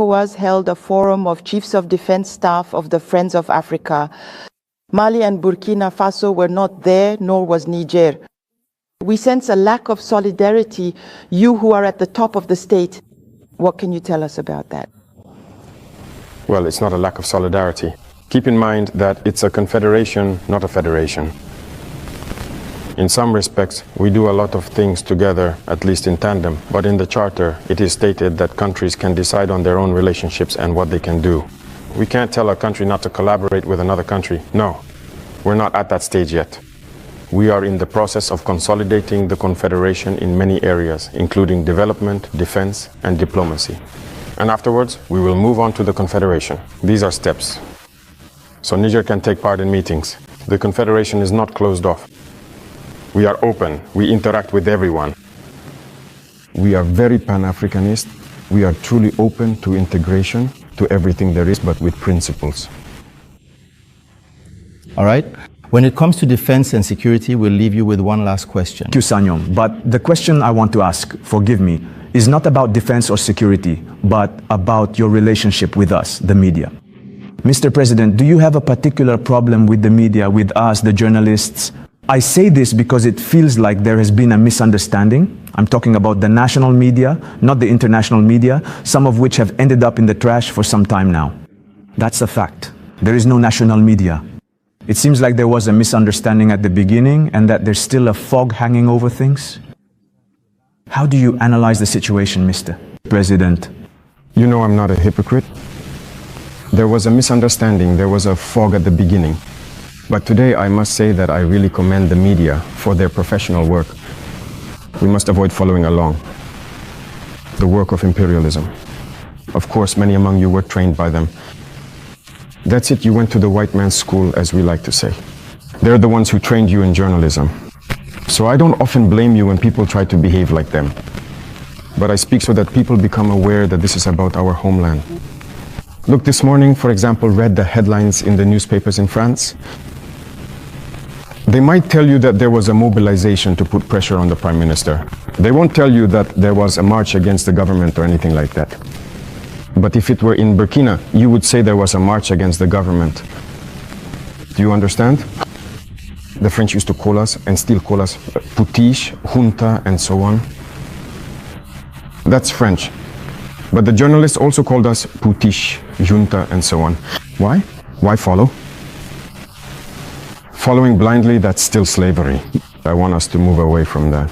ECOWAS held a forum of chiefs of defense staff of the Friends of Africa. Mali and Burkina Faso were not there, nor was Niger. We sense a lack of solidarity, you who are at the top of the state. What can you tell us about that? Well, it's not a lack of solidarity. Keep in mind that it's a confederation, not a federation. In some respects, we do a lot of things together, at least in tandem, but in the Charter, it is stated that countries can decide on their own relationships and what they can do. We can't tell a country not to collaborate with another country. No, we're not at that stage yet. We are in the process of consolidating the Confederation in many areas, including development, defense, and diplomacy. And afterwards, we will move on to the Confederation. These are steps. So Niger can take part in meetings. The Confederation is not closed off. We are open. We interact with everyone. We are very Pan-Africanist. We are truly open to integration, to everything there is, but with principles. All right. When it comes to defense and security, we'll leave you with one last question. Thank you, Sanyong. But the question I want to ask, forgive me, is not about defense or security, but about your relationship with us, the media. Mr. President, do you have a particular problem with the media, with us, the journalists? I say this because it feels like there has been a misunderstanding. I'm talking about the national media, not the international media, some of which have ended up in the trash for some time now. That's a fact. There is no national media. It seems like there was a misunderstanding at the beginning and that there's still a fog hanging over things. How do you analyze the situation, Mr. President? You know I'm not a hypocrite. There was a misunderstanding, there was a fog at the beginning. But today I must say that I really commend the media for their professional work. We must avoid following along the work of imperialism. Of course, many among you were trained by them. That's it, you went to the white man's school, as we like to say. They're the ones who trained you in journalism. So I don't often blame you when people try to behave like them. But I speak so that people become aware that this is about our homeland. Look, this morning, for example, read the headlines in the newspapers in France. They might tell you that there was a mobilization to put pressure on the Prime Minister. They won't tell you that there was a march against the government or anything like that. But if it were in Burkina, you would say there was a march against the government. Do you understand? The French used to call us, and still call us, putiche, junta, and so on. That's French. But the journalists also called us putiche, junta, and so on. Why? Why follow? Following blindly, that's still slavery. I want us to move away from that.